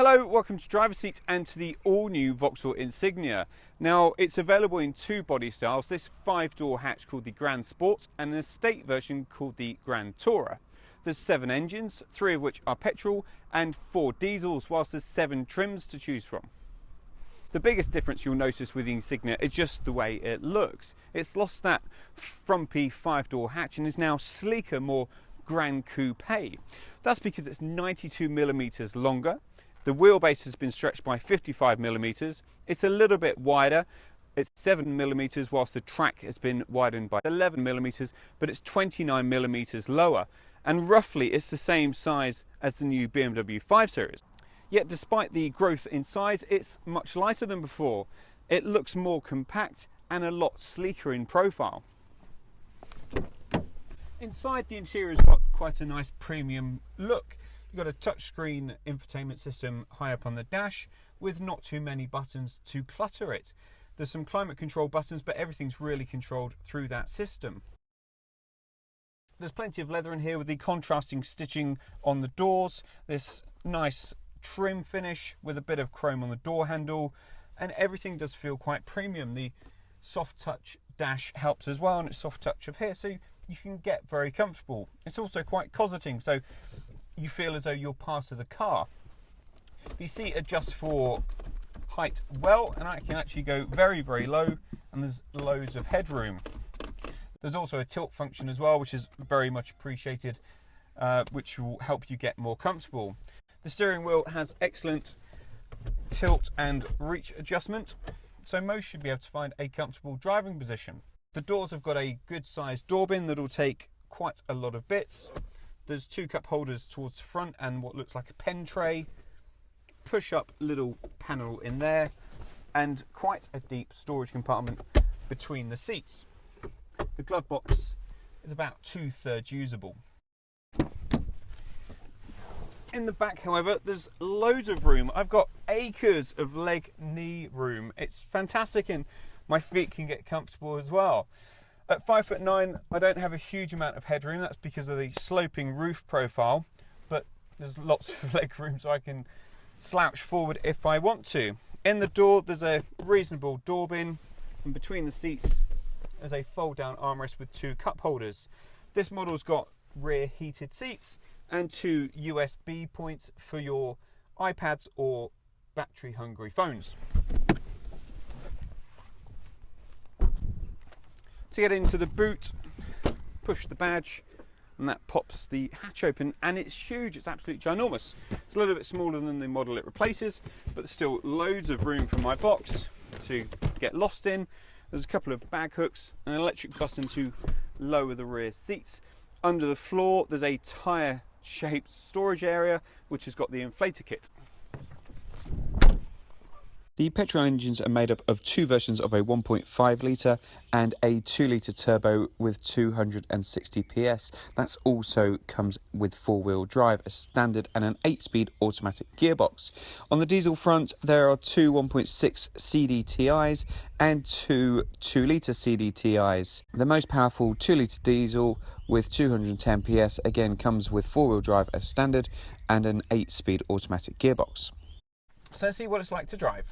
Hello, welcome to Driver's Seat and to the all-new Vauxhall Insignia. Now, it's available in two body styles, this 5-door hatch called the Grand Sport and an estate version called the Grand Tourer. There's 7 engines, 3 of which are petrol and 4 diesels, whilst there's 7 trims to choose from. The biggest difference you'll notice with the Insignia is just the way it looks. It's lost that frumpy 5-door hatch and is now sleeker, more grand coupe. That's because it's 92mm longer. The wheelbase has been stretched by 55mm. It's a little bit wider. It's 7mm, whilst the track has been widened by 11mm, but it's 29mm lower. And roughly it's the same size as the new BMW 5 Series. Yet despite the growth in size, it's much lighter than before. It looks more compact and a lot sleeker in profile. Inside, the interior's got quite a nice premium look. You've got a touchscreen infotainment system high up on the dash with not too many buttons to clutter it. There's some climate control buttons, but everything's really controlled through that system. There's plenty of leather in here with the contrasting stitching on the doors, this nice trim finish with a bit of chrome on the door handle, and everything does feel quite premium. The soft touch dash helps as well, and it's soft touch up here, so you can get very comfortable. It's also quite cosseting, so you feel as though you're part of the car. The seat adjusts for height well, and I can actually go very, very low, and there's loads of headroom. There's also a tilt function as well, which is very much appreciated, which will help you get more comfortable. The steering wheel has excellent tilt and reach adjustment, so most should be able to find a comfortable driving position. The doors have got a good sized door bin that will take quite a lot of bits. There's 2 cup holders towards the front and what looks like a pen tray, push up little panel in there, and quite a deep storage compartment between the seats. The glove box is about 2/3 usable. In the back, however, there's loads of room. I've got acres of leg knee room. It's fantastic, and my feet can get comfortable as well. At 5'9", I don't have a huge amount of headroom. That's because of the sloping roof profile, but there's lots of leg room, so I can slouch forward if I want to. In the door, there's a reasonable door bin, and between the seats there's a fold-down armrest with 2 cup holders. This model's got rear heated seats and 2 USB points for your iPads or battery-hungry phones. To get into the boot, push the badge, and that pops the hatch open, and it's huge. It's absolutely ginormous. It's a little bit smaller than the model it replaces, but there's still loads of room for my box to get lost in. There's a couple of bag hooks, an electric button to lower the rear seats. Under the floor, there's a tyre-shaped storage area, which has got the inflator kit. The petrol engines are made up of 2 versions of a 1.5 litre and a 2 litre turbo with 260 PS. That also comes with 4-wheel drive as standard and an 8-speed automatic gearbox. On the diesel front, there are 2 1.6 CDTi's and 2 2-litre CDTi's. The most powerful 2-litre diesel with 210 PS again comes with 4-wheel drive as standard and an 8-speed automatic gearbox. So let's see what it's like to drive.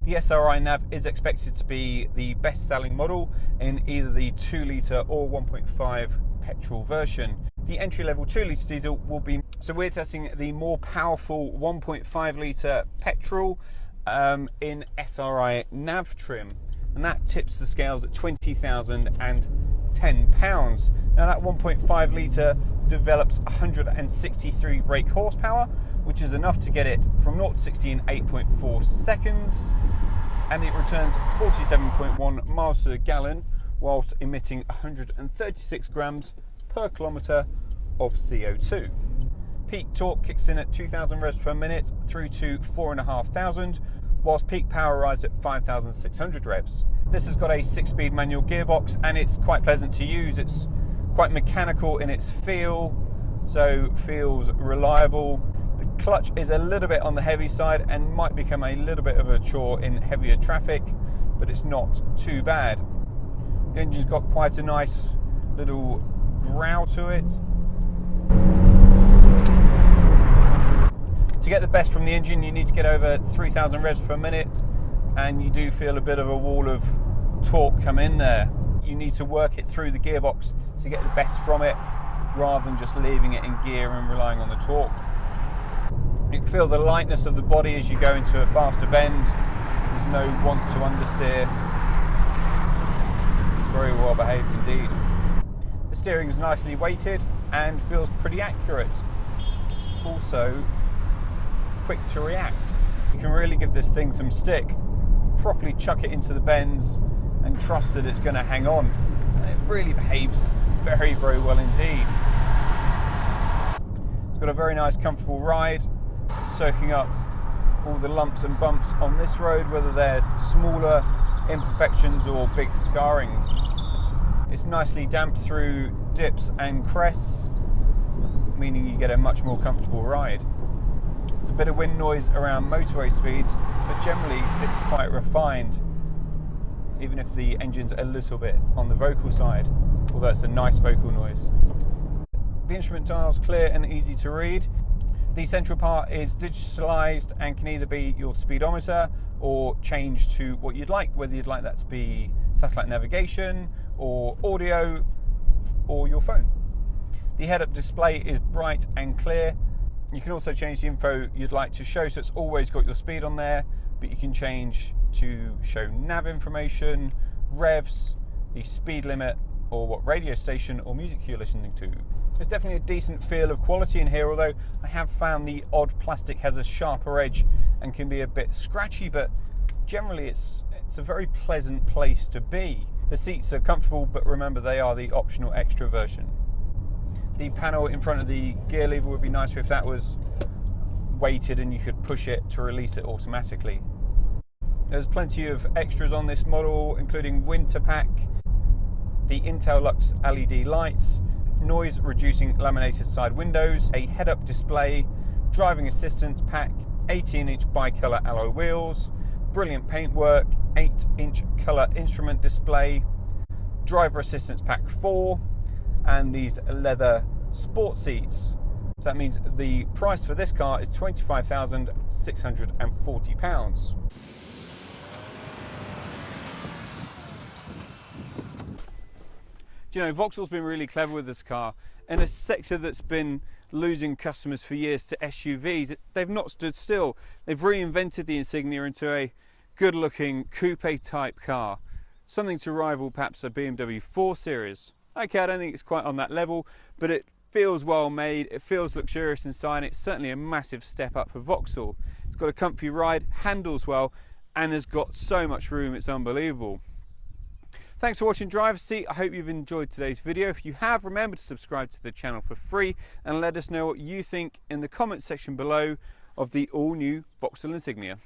The SRI NAV is expected to be the best-selling model in either the 2-litre or 1.5 petrol version. The entry-level 2-litre diesel will be... So we're testing the more powerful 1.5-litre petrol in SRI NAV trim, and that tips the scales at £20,010. Now that 1.5 litre develops 163 brake horsepower, which is enough to get it from 0 to 60 in 8.4 seconds, and it returns 47.1 miles to the gallon whilst emitting 136 grams per kilometre of CO2. Peak torque kicks in at 2,000 revs per minute through to 4,500, whilst peak power arrives at 5,600 revs. This has got a 6-speed manual gearbox, and it's quite pleasant to use. It's quite mechanical in its feel, so feels reliable. The clutch is a little bit on the heavy side and might become a little bit of a chore in heavier traffic, but it's not too bad. The engine's got quite a nice little growl to it. To get the best from the engine, you need to get over 3,000 revs per minute, and you do feel a bit of a wall of torque come in there. You need to work it through the gearbox to get the best from it, rather than just leaving it in gear and relying on the torque. You can feel the lightness of the body as you go into a faster bend. There's no want to understeer. It's very well behaved indeed. The steering is nicely weighted and feels pretty accurate. It's also quick to react. You can really give this thing some stick, properly chuck it into the bends and trust that it's going to hang on. And it really behaves very, very well indeed. It's got a very nice, comfortable ride, soaking up all the lumps and bumps on this road, whether they're smaller imperfections or big scarrings. It's nicely damped through dips and crests, meaning you get a much more comfortable ride. There's a bit of wind noise around motorway speeds, but generally it's quite refined, even if the engine's a little bit on the vocal side, although it's a nice vocal noise. The instrument dial's clear and easy to read. The central part is digitalised and can either be your speedometer or change to what you'd like, whether you'd like that to be satellite navigation or audio or your phone. The head-up display is bright and clear. You can also change the info you'd like to show, so it's always got your speed on there, but you can change to show nav information, revs, the speed limit, or what radio station or music you're listening to. There's definitely a decent feel of quality in here, although I have found the odd plastic has a sharper edge and can be a bit scratchy, but generally it's a very pleasant place to be. The seats are comfortable, but remember they are the optional extra version. The panel in front of the gear lever would be nicer if that was weighted and you could push it to release it automatically. There's plenty of extras on this model, including winter pack, the Intel Lux LED lights, noise reducing laminated side windows, a head-up display, driving assistance pack, 18-inch bi-colour alloy wheels, brilliant paintwork, 8-inch colour instrument display, driver assistance pack 4, and these leather sport seats. So that means the price for this car is £25,640. Do you know, Vauxhall's been really clever with this car. In a sector that's been losing customers for years to SUVs, they've not stood still. They've reinvented the Insignia into a good-looking coupe type car, something to rival perhaps a BMW 4 Series. Okay, I don't think it's quite on that level, but it feels well made, it feels luxurious inside, it's certainly a massive step up for Vauxhall. It's got a comfy ride, handles well, and has got so much room, it's unbelievable. Thanks for watching Driver's Seat. I hope you've enjoyed today's video. If you have, remember to subscribe to the channel for free and let us know what you think in the comments section below of the all-new Vauxhall Insignia.